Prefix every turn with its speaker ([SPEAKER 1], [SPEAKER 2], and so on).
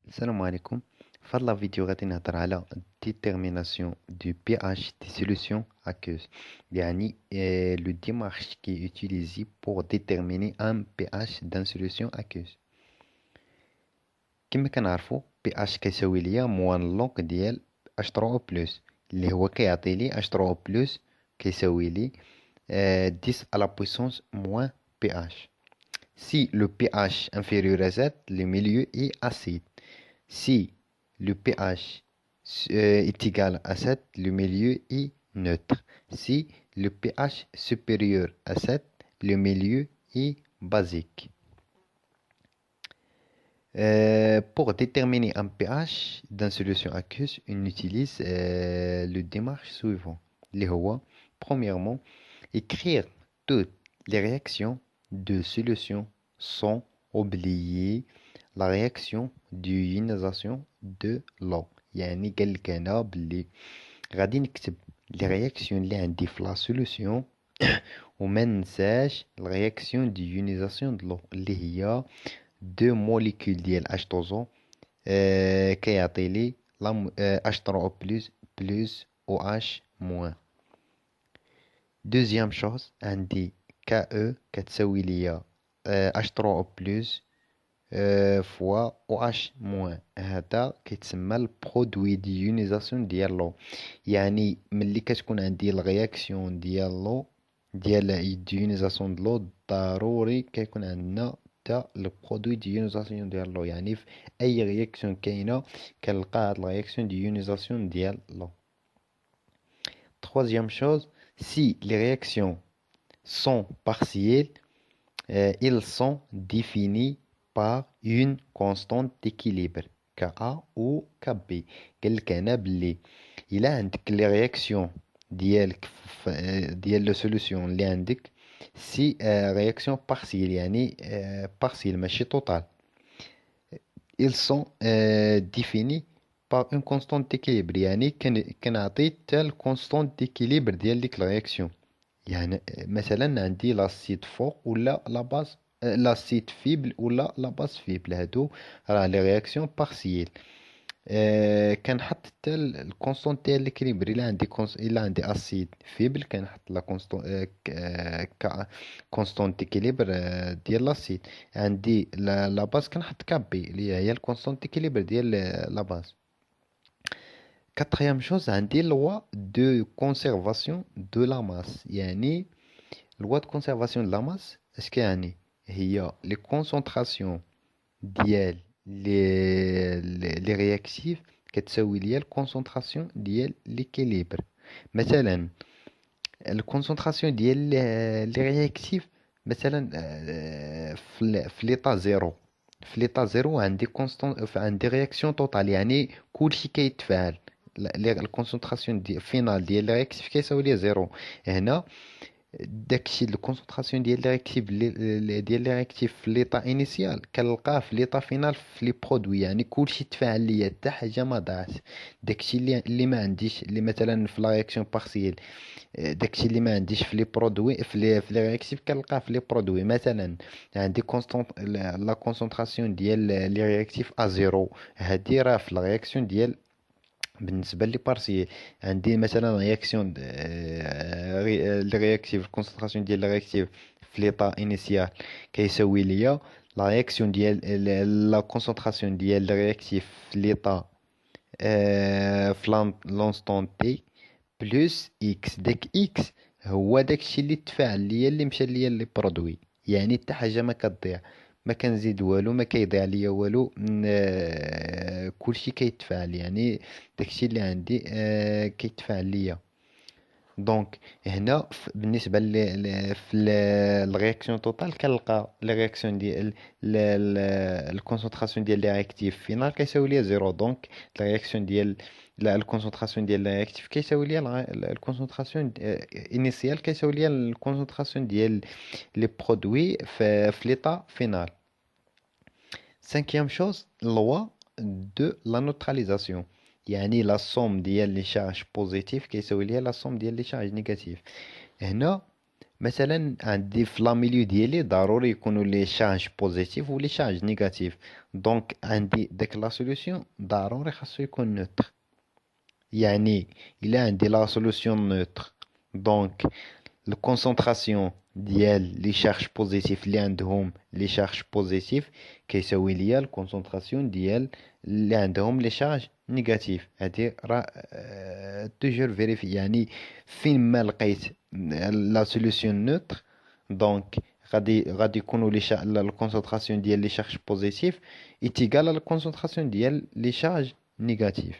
[SPEAKER 1] السلام عليكم. في هذا الفيديو غادي نهضر على détermination du pH des solutions aqueuses يعني le démarche qui est utilisé pour déterminer un pH d'une solution aqueuse. كما كنعرفوا pH كيساوي ليا موان لوغ ديال H3O+ اللي هو كيعطي لي H3O+ كيساوي لي 10 à la puissance moins pH. Si le pH inférieur à 7, le milieu est acide. Si le pH est égal à 7, le milieu est neutre. Si le pH supérieur à 7, le milieu est basique. Pour déterminer un pH d'une solution aqueuse, on utilise le démarche suivant. Premièrement, écrire toutes les réactions de solution sans oublier la réaction d'ionisation de l'eau. يعني قال لك هنا بلي غادي نكتب لي رياكسيون اللي عندي في لا سوليوشن وما ننساش الرياكسيون ديونيزاسيون دو لو اللي هي دو موليكول ديال H2O كيعطي لي H3O plus OH moins. Deuxième chose عندي KE كتساوي ليا H3O plus فوا OH moins. هذا كيتسمى البرودوي ديونيزاسيون ديال لو، يعني ملي كتكون عندي الرياكسيون ديال لو ديال ديونيزاسيون د لو ضروري كيكون عندنا حتى البرودوي ديونيزاسيون ديال لو، يعني في اي رياكسيون كاينه كنلقى هاد الرياكسيون ديونيزاسيون ديال لو. Troisième chose, si les réactions sont partielles, ils sont définis par une constante d'équilibre Ka ou Kb. قال لك هنا بلي إلا عندك لي رياكسيون ديالك ديال لو سوليوشن اللي عندك سي رياكسيون بارسيل يعني بارسيل ماشي توتال، ils sont définis par une constante d'équilibre يعني كنعطي حتى الكونستانت ديكيليبر ديال ديك الرياكسيون. يعني مثلا عندي لاسيد فوق ولا لا باز لاسيد فيبل ولا لا باز فيبل، هادو راه لي رياكسيون بارسيل. كنحط حتى الكونستانت ديال ليكيليبر. الا عندي اسيد فيبل كنحط لا كونستانت ديكيليبر ديال لاسيد. عندي لا باز كنحط كابي اللي هي الكونستانت ديكيليبر ديال لا باز. Quatrième chose, عندي loi de conservation de la masse. يعني loi de conservation de la masse اش كيعني؟ هي لي كونسونطراسيون ديال لي رياكتيف كتساوي ليا الكونسونطراسيون ديال ليكيليبر. مثلا الكونسونطراسيون ديال لي رياكتيف مثلا في ليطا زيرو، في ليطا زيرو عندي كونستون عندي رياكسيون توتال يعني كلشي كيتفاعل، الكونسونطراسيون فينال ديال لي رياكتيف كيساوي ليا زيرو. هنا داكشي الكونسونطراسيون ديال لي رياكتيف ديال لي رياكتيف في ليطا انيسيال كنلقاه في ليطا فينال في لي برودوي، يعني كلشي تفاعل ليا حتى حاجه ما ضاعت. داكشي اللي ما عنديش اللي مثلا في لا رياكسيون بارسيل، داكشي اللي ما عنديش في لي برودوي في لي رياكتيف كنلقاه في لي برودوي. مثلا عندي كونستانت لا كونسونطراسيون ديال لي رياكتيف ا زيرو، هادي راه في لا رياكسيون ديال بالنسبه لي بارسيل. عندي مثلا رياكسيون لي رياكتيف الكونسونطراسيون ديال لي رياكتيف في ليطا انيسيال كيساوي ليا لا رياكسيون ديال لا كونسونطراسيون ديال لي رياكتيف في ليطا في لونستون تي بلس اكس. داك اكس هو داكشي اللي تفاعل ليا اللي مشى ليا لي برودوي، يعني حتى حاجه ما كتضيع، ما كنزيد والو، ما كيضيع ليا والو، كلشي كيتفاعل، يعني داكشي اللي عندي كيتفاعل ليا. دونك هنا بالنسبه في الرياكسيون توتال كنلقى لي رياكسيون ديال الكونسونطراسيون ديال لي رياكتيف فينال كيساوي ليا زيرو. دونك الرياكسيون ديال الكونسونطراسيون ديال لي رياكتيف كيساوي ليا الكونسونطراسيون انيسيال كيساوي ليا الكونسونطراسيون ديال لي برودوي في ليطا فينال. Cinquième chose, loi de la neutralisation. يعني لا سوم ديال لي شارج بوزيتيف كيساوي ليها لا سوم ديال لي شارج نيجاتيف. هنا مثلا عندي في لاميليو ديالي ضروري يكونوا لي شارج بوزيتيف ولي شارج نيجاتيف. دونك عندي داك لا سوليوشن ضروري خاصو يكون نوتر. يعني الا عندي لا سوليوشن نوتر، دونك الكونسنتراسيون ديال لي شارج بوزيتيف اللي عندهم لي شارج بوزيتيف كيساوي ليا الكونسنتراسيون ديال اللي عندهم لي شارج نيجاتيف. هادي راه توجور فيريفي، يعني فين ما لقيت لا سوليوشن نوتر، دونك غادي يكونوا الكونسنتراسيون ديال لي شارج بوزيتيف ايتيغال على الكونسنتراسيون ديال لي شارج نيجاتيف.